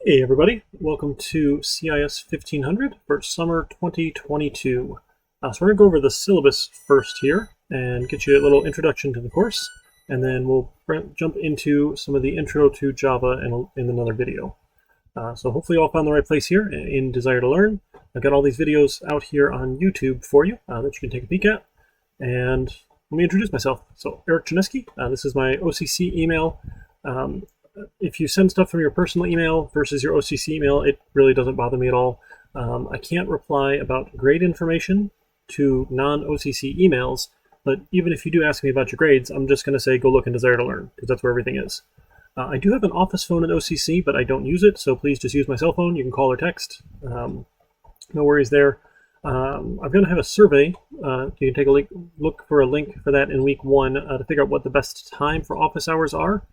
Hey everybody, welcome to CIS 1500 for summer 2022. So we're going to go over the syllabus first here and get you a little introduction to the course, and then we'll jump into some of the intro to Java in another video. So hopefully you all found the right place here in Desire to Learn. I've got all these videos out here on YouTube for you that you can take a peek at. And let me introduce myself. So Eric Janeski, this is my OCC email. If you send stuff from your personal email versus your OCC email, it really doesn't bother me at all. I can't reply about grade information to non-OCC emails, but even if you do ask me about your grades, I'm just going to say go look in Desire to Learn, because that's where everything is. I do have an office phone at OCC, but I don't use it, so please just use my cell phone. You can call or text. No worries there. I'm going to have a survey. You can take a look for a link for that in week 1 to figure out what the best time for office hours are.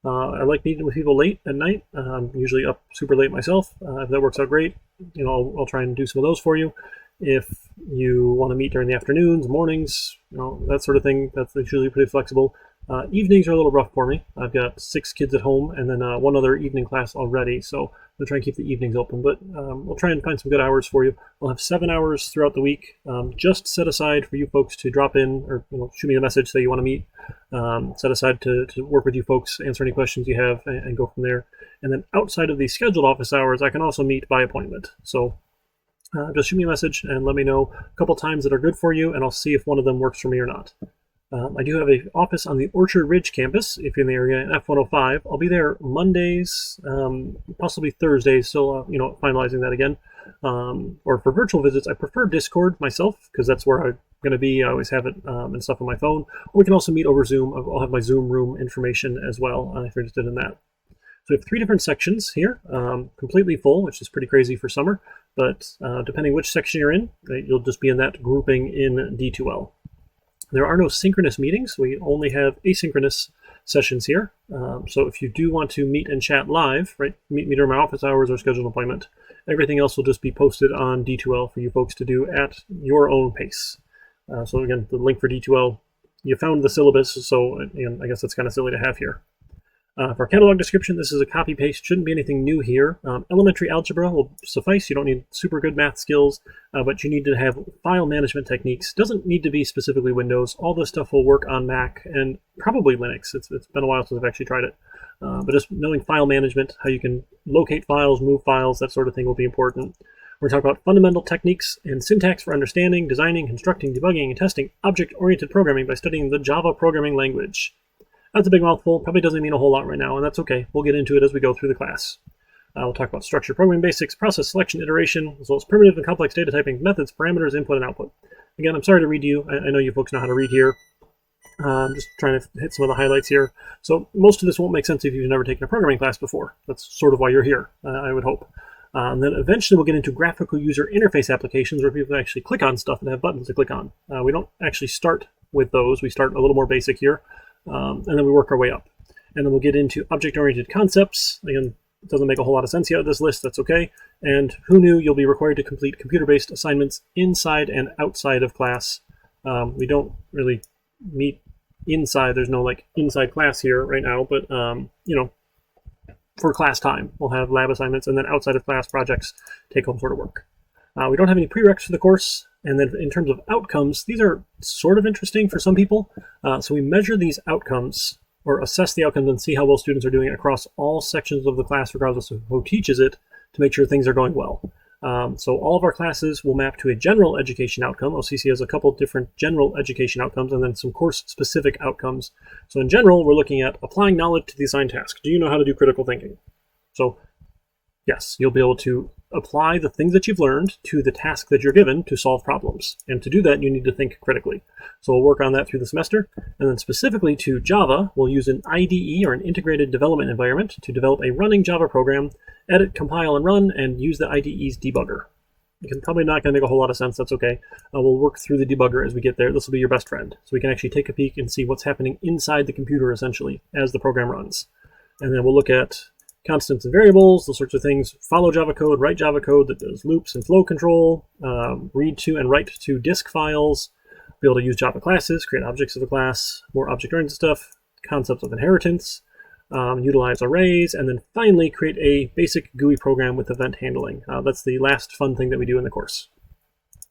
I like meeting with people late at night. I'm usually up super late myself. If that works out great, I'll try and do some of those for you. If you want to meet during the afternoons, mornings, that sort of thing, that's usually pretty flexible. Evenings are a little rough for me. I've got 6 kids at home and then one other evening class already, so I'll try and keep the evenings open, but we'll try and find some good hours for you. We'll have 7 hours throughout the week, just set aside for you folks to drop in or shoot me a message, say you want to meet, set aside to work with you folks, answer any questions you have, and go from there. And then outside of the scheduled office hours, I can also meet by appointment. So just shoot me a message and let me know a couple times that are good for you, and I'll see if one of them works for me or not. I do have an office on the Orchard Ridge campus, if you're in the area, in F105. I'll be there Mondays, possibly Thursdays, still finalizing that again. Or for virtual visits, I prefer Discord myself, because that's where I'm going to be. I always have it and stuff on my phone. Or we can also meet over Zoom. I'll have my Zoom room information as well, if you're interested in that. So we have 3 different sections here, completely full, which is pretty crazy for summer. But depending which section you're in, you'll just be in that grouping in D2L. There are no synchronous meetings. We only have asynchronous sessions here. So if you do want to meet and chat live, meet me during my office hours or scheduled appointment, everything else will just be posted on D2L for you folks to do at your own pace. So again, the link for D2L, you found the syllabus, so I guess that's kind of silly to have here. For our catalog description, this is a copy-paste. Shouldn't be anything new here. Elementary algebra will suffice. You don't need super good math skills, but you need to have file management techniques. Doesn't need to be specifically Windows. All this stuff will work on Mac and probably Linux. It's been a while since I've actually tried it. But just knowing file management, how you can locate files, move files, that sort of thing will be important. We're going to talk about fundamental techniques and syntax for understanding, designing, constructing, debugging, and testing object-oriented programming by studying the Java programming language. That's a big mouthful, probably doesn't mean a whole lot right now, and that's okay. We'll get into it as we go through the class. We'll talk about structured programming basics, process selection, iteration, as well as primitive and complex data typing, methods, parameters, input, and output. Again, I'm sorry to read to you. I know you folks know how to read here. I'm just trying to hit some of the highlights here. So most of this won't make sense if you've never taken a programming class before. That's sort of why you're here, I would hope. And then eventually we'll get into graphical user interface applications where people can actually click on stuff and have buttons to click on. We don't actually start with those. We start a little more basic here. And then we work our way up. And then we'll get into object-oriented concepts. Again, it doesn't make a whole lot of sense yet, this list, that's okay. And who knew you'll be required to complete computer-based assignments inside and outside of class. We don't really meet inside. There's no inside class here right now, but for class time, we'll have lab assignments, and then outside of class projects, take-home sort of work. We don't have any prereqs for the course. And then in terms of outcomes, these are sort of interesting for some people. So we measure these outcomes or assess the outcomes and see how well students are doing across all sections of the class, regardless of who teaches it, to make sure things are going well. So all of our classes will map to a general education outcome. OCC has a couple different general education outcomes and then some course-specific outcomes. So in general, we're looking at applying knowledge to the assigned task. Do you know how to do critical thinking? So yes, you'll be able to apply the things that you've learned to the task that you're given to solve problems. And to do that, you need to think critically. So we'll work on that through the semester. And then specifically to Java, we'll use an IDE or an integrated development environment to develop a running Java program, edit, compile, and run, and use the IDE's debugger. It's probably not going to make a whole lot of sense. That's okay. We'll work through the debugger as we get there. This will be your best friend. So we can actually take a peek and see what's happening inside the computer, essentially, as the program runs. And then we'll look at constants and variables, those sorts of things. Follow Java code, write Java code that does loops and flow control, read to and write to disk files, be able to use Java classes, create objects of a class, more object-oriented stuff, concepts of inheritance, utilize arrays, and then finally create a basic GUI program with event handling. That's the last fun thing that we do in the course.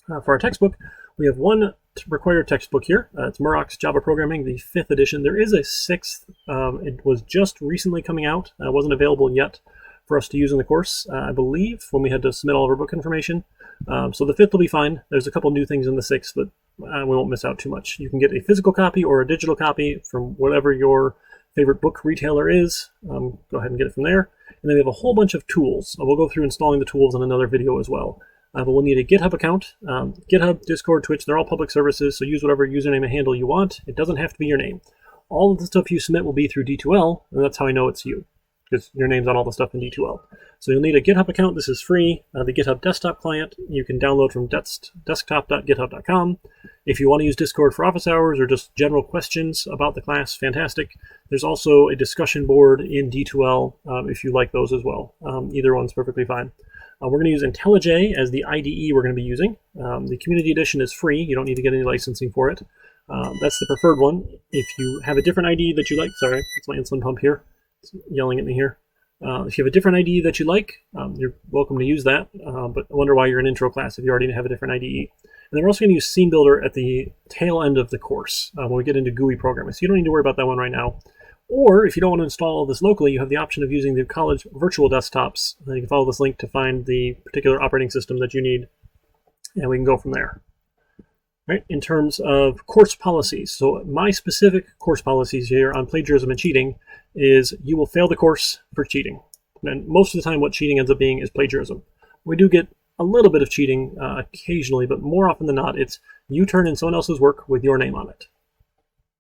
For our textbook, we have one required textbook here. It's Murrock's Java Programming, the 5th edition. There is a 6th. It was just recently coming out. It wasn't available yet for us to use in the course, I believe, when we had to submit all of our book information. So the 5th will be fine. There's a couple new things in the 6th, but we won't miss out too much. You can get a physical copy or a digital copy from whatever your favorite book retailer is. Go ahead and get it from there. And then we have a whole bunch of tools. We'll go through installing the tools in another video as well. But we'll need a GitHub account. GitHub, Discord, Twitch, they're all public services, so use whatever username and handle you want. It doesn't have to be your name. All of the stuff you submit will be through D2L, and that's how I know it's you, because your name's on all the stuff in D2L. So you'll need a GitHub account. This is free. The GitHub desktop client you can download from desktop.github.com. If you want to use Discord for office hours or just general questions about the class, fantastic. There's also a discussion board in D2L if you like those as well. Either one's perfectly fine. We're going to use IntelliJ as the IDE we're going to be using. The Community Edition is free. You don't need to get any licensing for it. That's the preferred one. If you have a different IDE that you like, sorry, it's my insulin pump here. It's yelling at me here. If you have a different IDE that you like, you're welcome to use that, but I wonder why you're in intro class if you already have a different IDE. And then we're also going to use Scene Builder at the tail end of the course when we get into GUI programming, so you don't need to worry about that one right now. Or if you don't want to install all this locally, you have the option of using the college virtual desktops. And you can follow this link to find the particular operating system that you need, and we can go from there. Right, in terms of course policies, so my specific course policies here on plagiarism and cheating is you will fail the course for cheating. And most of the time what cheating ends up being is plagiarism. We do get a little bit of cheating occasionally, but more often than not, it's you turn in someone else's work with your name on it.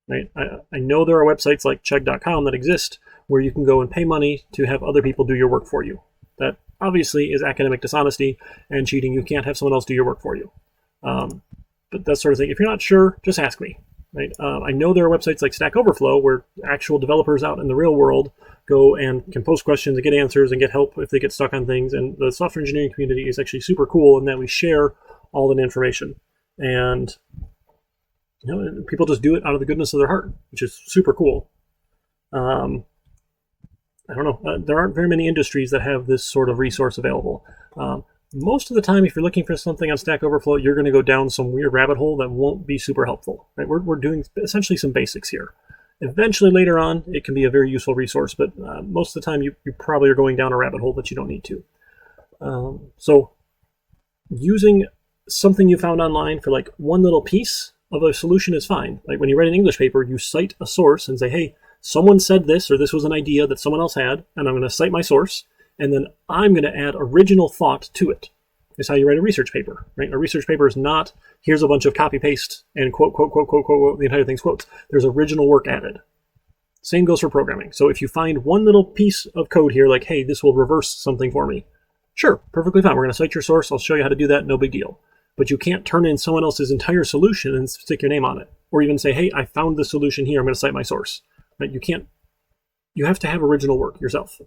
Right? I know there are websites like chegg.com that exist where you can go and pay money to have other people do your work for you. That obviously is academic dishonesty and cheating. You can't have someone else do your work for you. But that sort of thing. If you're not sure, just ask me. Right? I know there are websites like Stack Overflow where actual developers out in the real world go and can post questions and get answers and get help if they get stuck on things. And the software engineering community is actually super cool in that we share all that information. And you know, people just do it out of the goodness of their heart, which is super cool. I don't know. There aren't very many industries that have this sort of resource available. Most of the time, if you're looking for something on Stack Overflow, you're going to go down some weird rabbit hole that won't be super helpful. Right? We're doing essentially some basics here. Eventually, later on, it can be a very useful resource, but most of the time, you probably are going down a rabbit hole that you don't need to. So using something you found online for like one little piece of a solution is fine. Like when you write an English paper, you cite a source and say, hey, someone said this, or this was an idea that someone else had, and I'm going to cite my source, and then I'm going to add original thought to it. It's how you write a research paper, right? A research paper is not, here's a bunch of copy paste and quote, quote, quote, quote, quote, quote, the entire thing's quotes. There's original work added. Same goes for programming. So if you find one little piece of code here, like, hey, this will reverse something for me. Sure, perfectly fine. We're going to cite your source. I'll show you how to do that. No big deal. But you can't turn in someone else's entire solution and stick your name on it. Or even say, hey, I found the solution here. I'm going to cite my source. Right? You can't. You have to have original work yourself.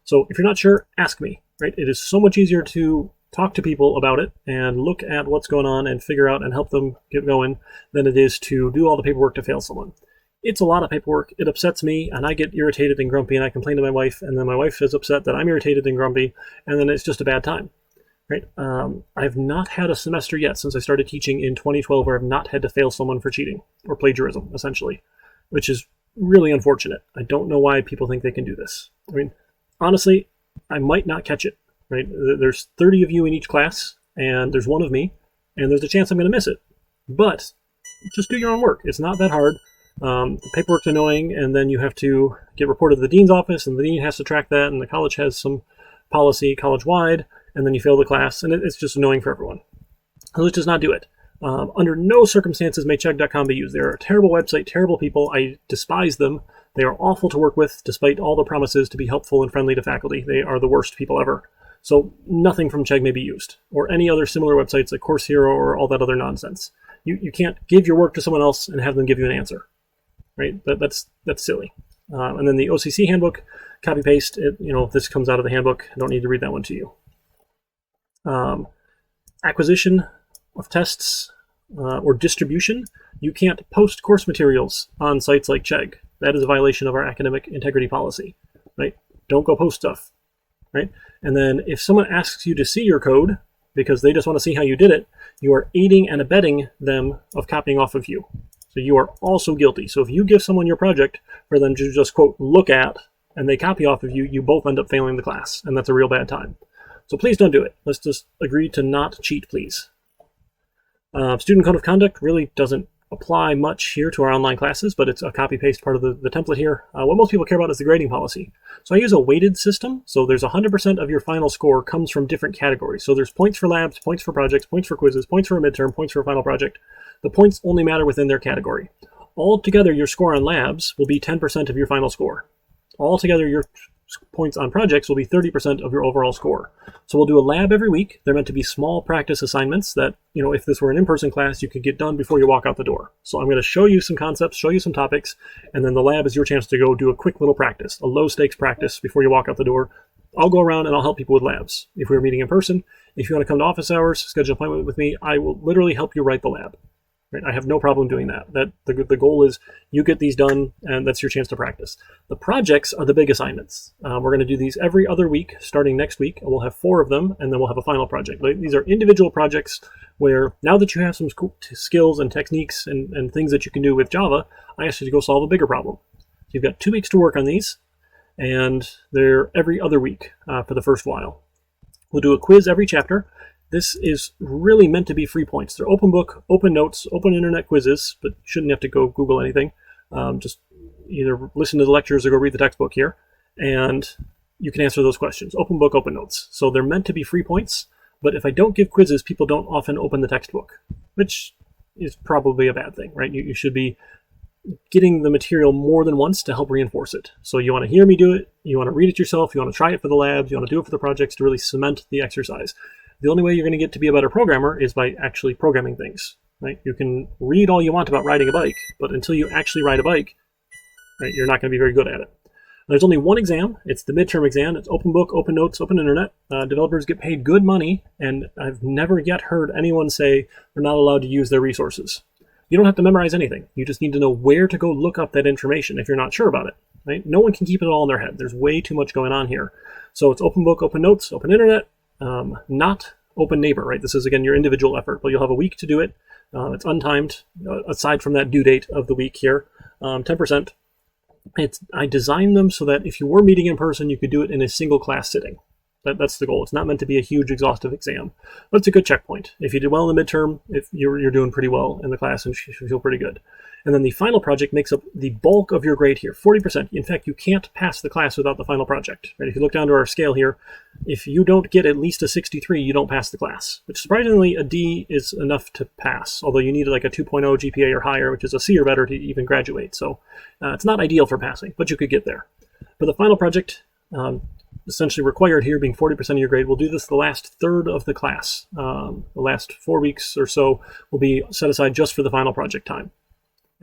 So if you're not sure, ask me. Right? It is so much easier to talk to people about it and look at what's going on and figure out and help them get going than it is to do all the paperwork to fail someone. It's a lot of paperwork. It upsets me, and I get irritated and grumpy, and I complain to my wife, and then my wife is upset that I'm irritated and grumpy, and then it's just a bad time. Right? I've not had a semester yet since I started teaching in 2012 where I've not had to fail someone for cheating or plagiarism, essentially, which is really unfortunate. I don't know why people think they can do this. I mean, honestly, I might not catch it. Right? There's 30 of you in each class, and there's one of me, and there's a chance I'm going to miss it. But just do your own work. It's not that hard. The paperwork's annoying, and then you have to get reported to the dean's office, and the dean has to track that, and the college has some policy college-wide, and then you fail the class, and it's just annoying for everyone. So let's just not do it. Under no circumstances may Chegg.com be used. They're a terrible website, terrible people. I despise them. They are awful to work with, despite all the promises to be helpful and friendly to faculty. They are the worst people ever. So nothing from Chegg may be used, or any other similar websites like Course Hero or all that other nonsense. You can't give your work to someone else and have them give you an answer. Right? That's silly. And then the OCC handbook, copy paste. This comes out of the handbook. I don't need to read that one to you. Acquisition of tests or distribution. You can't post course materials on sites like Chegg. That is a violation of our academic integrity policy, right? Don't go post stuff, right? And then if someone asks you to see your code because they just want to see how you did it, you are aiding and abetting them of copying off of you. So you are also guilty. So if you give someone your project for them to just, quote, look at, and they copy off of you, you both end up failing the class, and that's a real bad time. So please don't do it. Let's just agree to not cheat, please. Student code of conduct really doesn't apply much here to our online classes, but it's a copy-paste part of the template here. What most people care about is the grading policy. So I use a weighted system. So there's 100% of your final score comes from different categories. So there's points for labs, points for projects, points for quizzes, points for a midterm, points for a final project. The points only matter within their category. Altogether, your score on labs will be 10% of your final score. Altogether, your points on projects will be 30% of your overall score. So we'll do a lab every week. They're meant to be small practice assignments that, if this were an in-person class, you could get done before you walk out the door. So I'm going to show you some concepts, show you some topics, and then the lab is your chance to go do a quick little practice, a low-stakes practice before you walk out the door. I'll go around and I'll help people with labs. If we're meeting in person, if you want to come to office hours, schedule an appointment with me, I will literally help you write the lab. Right? I have no problem doing that. The goal is you get these done, and that's your chance to practice. The projects are the big assignments. We're going to do these every other week, starting next week. We'll have 4 of them, and then we'll have a final project. These are individual projects where now that you have some skills and techniques and things that you can do with Java, I ask you to go solve a bigger problem. You've got 2 weeks to work on these, and they're every other week for the first while. We'll do a quiz every chapter. This is really meant to be free points. They're open book, open notes, open internet quizzes, but you shouldn't have to go Google anything. Just either listen to the lectures or go read the textbook here, and you can answer those questions. Open book, open notes. So they're meant to be free points, but if I don't give quizzes, people don't often open the textbook, which is probably a bad thing, right? You should be getting the material more than once to help reinforce it. So you want to hear me do it, you want to read it yourself, you want to try it for the labs, you want to do it for the projects to really cement the exercise. The only way you're going to get to be a better programmer is by actually programming things, right? You can read all you want about riding a bike, but until you actually ride a bike, right, you're not going to be very good at it. There's only one exam. It's the midterm exam. It's open book, open notes, open internet. Developers get paid good money, and I've never yet heard anyone say they're not allowed to use their resources. You don't have to memorize anything. You just need to know where to go look up that information if you're not sure about it, right? No one can keep it all in their head. There's way too much going on here. So it's open book, open notes, open internet, not open neighbor, right? This is, again, your individual effort, but you'll have a week to do it. It's untimed, aside from that due date of the week here, 10%. I designed them so that if you were meeting in person, you could do it in a single class sitting. That's the goal. It's not meant to be a huge exhaustive exam, but it's a good checkpoint. If you did well in the midterm, if you're doing pretty well in the class and you feel pretty good. And then the final project makes up the bulk of your grade here, 40%. In fact, you can't pass the class without the final project. Right? If you look down to our scale here, if you don't get at least a 63, you don't pass the class. Which, surprisingly, a D is enough to pass, although you need like a 2.0 GPA or higher, which is a C or better to even graduate. So it's not ideal for passing, but you could get there. For the final project, essentially required here, being 40% of your grade, we'll do this the last third of the class. The last 4 weeks or so will be set aside just for the final project time.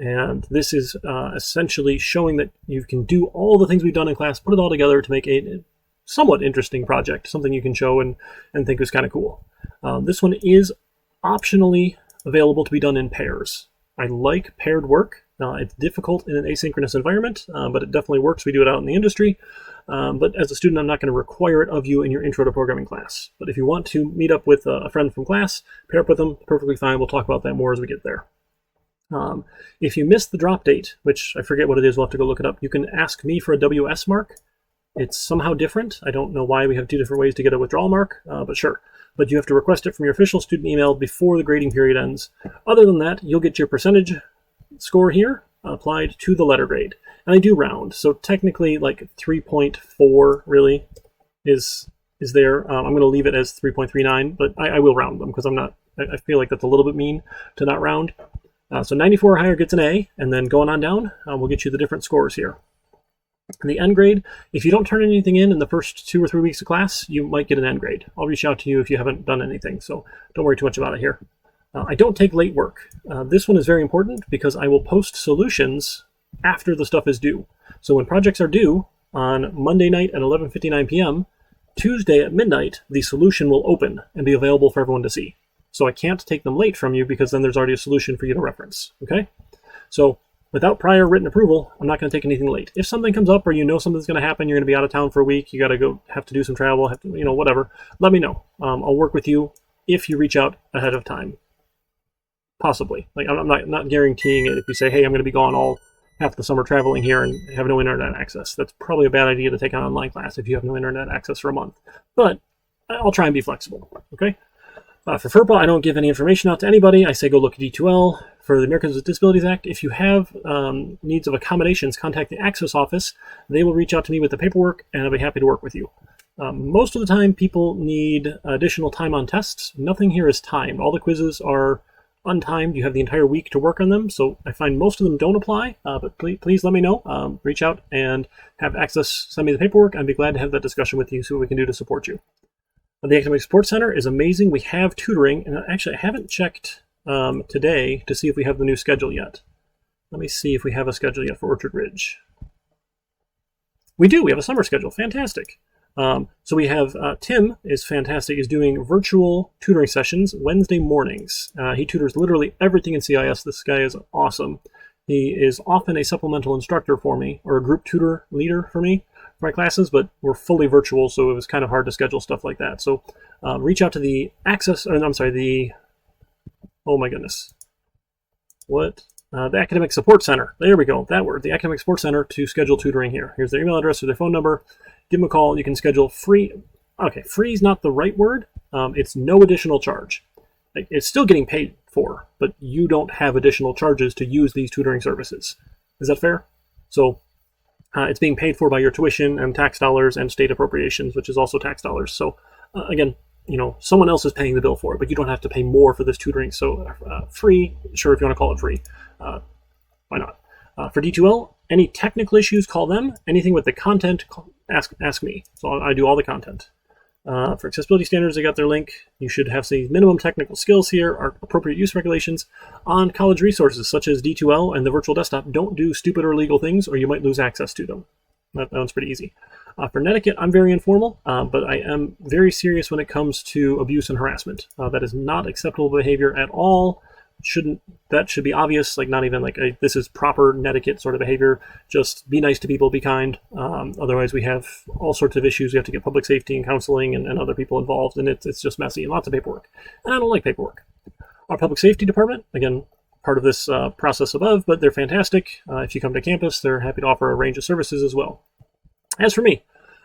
And this is essentially showing that you can do all the things we've done in class, put it all together to make a somewhat interesting project, something you can show and think is kind of cool. This one is optionally available to be done in pairs. I like paired work. It's difficult in an asynchronous environment, but it definitely works. We do it out in the industry. But as a student, I'm not going to require it of you in your intro to programming class. But if you want to meet up with a friend from class, pair up with them, perfectly fine. We'll talk about that more as we get there. If you miss the drop date, which I forget what it is, we'll have to go look it up, you can ask me for a WS mark. It's somehow different. I don't know why we have 2 different ways to get a withdrawal mark, but sure. But you have to request it from your official student email before the grading period ends. Other than that, you'll get your percentage score here applied to the letter grade. And I do round, so technically like 3.4 really is there. I'm going to leave it as 3.39, but I will round them because I feel like that's a little bit mean to not round. So 94 or higher gets an A, and then going on down, we'll get you the different scores here. And the N grade, if you don't turn anything in the first 2 or 3 weeks of class, you might get an N grade. I'll reach out to you if you haven't done anything, so don't worry too much about it here. I don't take late work. This one is very important because I will post solutions after the stuff is due. So when projects are due on Monday night at 11:59 p.m., Tuesday at midnight, the solution will open and be available for everyone to see. So I can't take them late from you because then there's already a solution for you to reference, okay? So without prior written approval, I'm not going to take anything late. If something comes up or you know something's going to happen, you're going to be out of town for a week, you got to have to do some travel, whatever, let me know. I'll work with you if you reach out ahead of time. Possibly. Like, I'm not guaranteeing it if you say, hey, I'm going to be gone all half the summer traveling here and have no internet access. That's probably a bad idea to take an online class if you have no internet access for a month. But I'll try and be flexible, okay? For FERPA, I don't give any information out to anybody. I say go look at D2L. For the Americans with Disabilities Act, if you have needs of accommodations, contact the Access Office. They will reach out to me with the paperwork, and I'll be happy to work with you. Most of the time, people need additional time on tests. Nothing here is timed. All the quizzes are untimed. You have the entire week to work on them, so I find most of them don't apply, but please let me know. Reach out and have Access send me the paperwork. I'd be glad to have that discussion with you, see what we can do to support you. The Academic Support Center is amazing. We have tutoring, and actually I haven't checked today to see if we have the new schedule yet. Let me see if we have a schedule yet for Orchard Ridge. We do. We have a summer schedule. Fantastic. So we have Tim is fantastic. He's doing virtual tutoring sessions Wednesday mornings. He tutors literally everything in CIS. This guy is awesome. He is often a supplemental instructor for me, or a group tutor leader for me for my classes, but we're fully virtual, so it was kind of hard to schedule stuff like that. So reach out to the oh my goodness. What? The Academic Support Center. There we go. That word. The Academic Support Center to schedule tutoring here. Here's their email address or their phone number. Give them a call. You can schedule free. Okay, free is not the right word. It's no additional charge. It's still getting paid for, but you don't have additional charges to use these tutoring services. Is that fair? So it's being paid for by your tuition and tax dollars and state appropriations, which is also tax dollars. So again, someone else is paying the bill for it, but you don't have to pay more for this tutoring. So free, sure, if you want to call it free, why not? For D2L, any technical issues, call them. Anything with the content, ask me. So I do all the content. For accessibility standards, they got their link. You should have some minimum technical skills here, our appropriate use regulations. On college resources, such as D2L and the virtual desktop, don't do stupid or illegal things, or you might lose access to them. That one's pretty easy. For Netiquette, I'm very informal, but I am very serious when it comes to abuse and harassment. That is not acceptable behavior at all. That should be obvious, like not even like this is proper Netiquette sort of behavior. Just be nice to people, be kind. Otherwise we have all sorts of issues. We have to get public safety and counseling and other people involved, and it's just messy and lots of paperwork. And I don't like paperwork. Our public safety department, again, part of this process above, but they're fantastic. If you come to campus, they're happy to offer a range of services as well. As for me,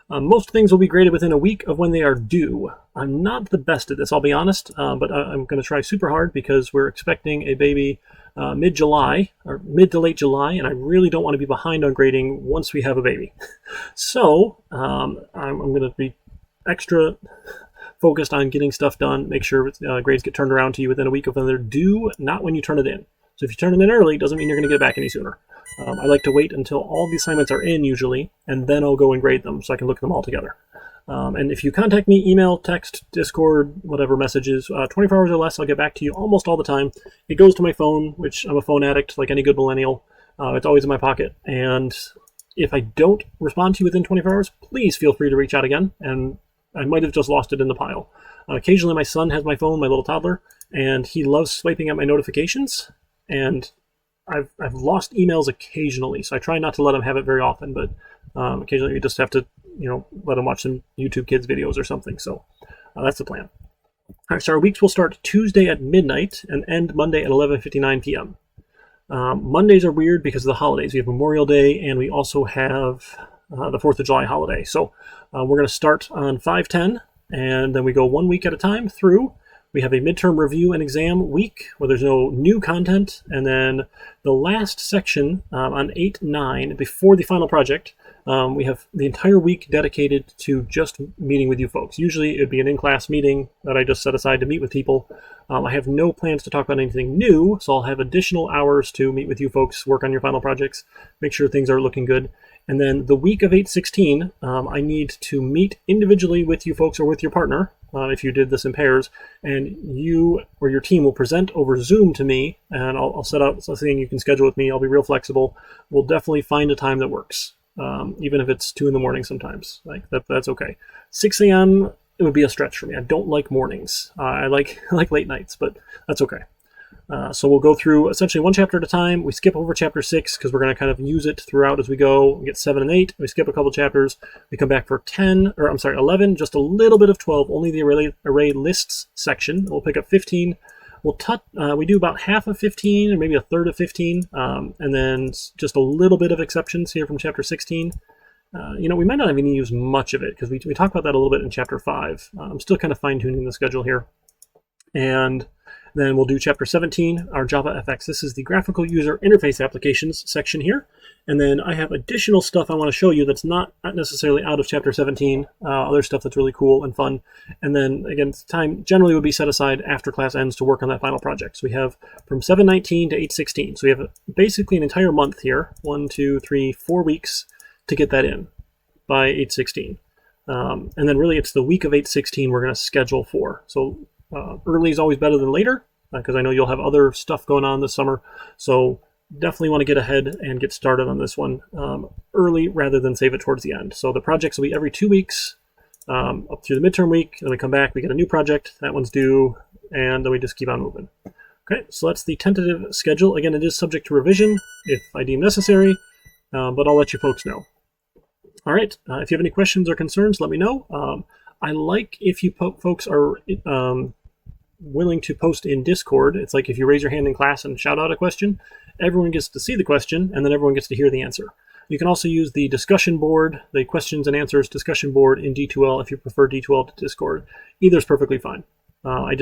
most things will be graded within a week of when they are due. I'm not the best at this, I'll be honest, but I'm going to try super hard because we're expecting a baby mid-July, or mid to late July, and I really don't want to be behind on grading once we have a baby. So I'm going to be extra focused on getting stuff done, make sure grades get turned around to you within a week of when they're due, not when you turn it in. So if you turn it in early, doesn't mean you're going to get it back any sooner. I like to wait until all the assignments are in usually, and then I'll go and grade them so I can look at them all together. And if you contact me, email, text, Discord, whatever messages, 24 hours or less, I'll get back to you almost all the time. It goes to my phone, which I'm a phone addict like any good millennial. It's always in my pocket. And if I don't respond to you within 24 hours, please feel free to reach out again. And I might have just lost it in the pile. Occasionally my son has my phone, my little toddler, and he loves swiping at my notifications. And I've lost emails occasionally, so I try not to let him have it very often, but occasionally you just have to, let him watch some YouTube Kids videos or something. So that's the plan. All right, so our weeks will start Tuesday at midnight and end Monday at 11:59 p.m. Mondays are weird because of the holidays. We have Memorial Day, and we also have the 4th of July holiday. So we're going to start on 5/10, and then we go 1 week at a time through. We have a midterm review and exam week where there's no new content. And then the last section on 8/9, before the final project, we have the entire week dedicated to just meeting with you folks. Usually it would be an in-class meeting that I just set aside to meet with people. I have no plans to talk about anything new, so I'll have additional hours to meet with you folks, work on your final projects, make sure things are looking good. And then the week of 8/16, I need to meet individually with you folks or with your partner, if you did this in pairs, and you or your team will present over Zoom to me, and I'll set out something you can schedule with me. I'll be real flexible. We'll definitely find a time that works, even if it's 2 in the morning sometimes. That's okay. 6 a.m., it would be a stretch for me. I don't like mornings. I like late nights, but that's okay. So we'll go through essentially one chapter at a time. We skip over chapter 6 because we're going to kind of use it throughout as we go. We get 7 and 8. We skip a couple chapters. We come back for 11, just a little bit of 12, only the array lists section. We'll pick up 15. We do about half of 15 or maybe a third of 15, and then just a little bit of exceptions here from chapter 16. We might not even use much of it because we talk about that a little bit in chapter 5. I'm still kind of fine-tuning the schedule here. And then we'll do chapter 17, our Java FX. This is the graphical user interface applications section here. And then I have additional stuff I want to show you that's not necessarily out of chapter 17, other stuff that's really cool and fun. And then again, time generally would be set aside after class ends to work on that final project. So we have from 7/19 to 8/16. So we have basically an entire month here, 1, 2, 3, 4 weeks to get that in by 8/16. And then really it's the week of 8/16 we're going to schedule for. So early is always better than later because I know you'll have other stuff going on this summer. So definitely want to get ahead and get started on this one early rather than save it towards the end. So the projects will be every 2 weeks up through the midterm week. Then we come back, we get a new project. That one's due, and then we just keep on moving. Okay, so that's the tentative schedule. Again, it is subject to revision if I deem necessary, but I'll let you folks know. All right, if you have any questions or concerns, let me know. I like if you folks are willing to post in Discord. It's like if you raise your hand in class and shout out a question, everyone gets to see the question, and then everyone gets to hear the answer. You can also use the discussion board, the questions and answers discussion board in D2L if you prefer D2L to Discord. Either is perfectly fine. I'm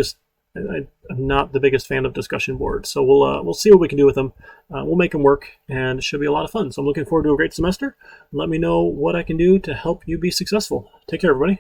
not the biggest fan of discussion boards, so we'll see what we can do with them. We'll make them work, and it should be a lot of fun. So I'm looking forward to a great semester. Let me know what I can do to help you be successful. Take care, everybody.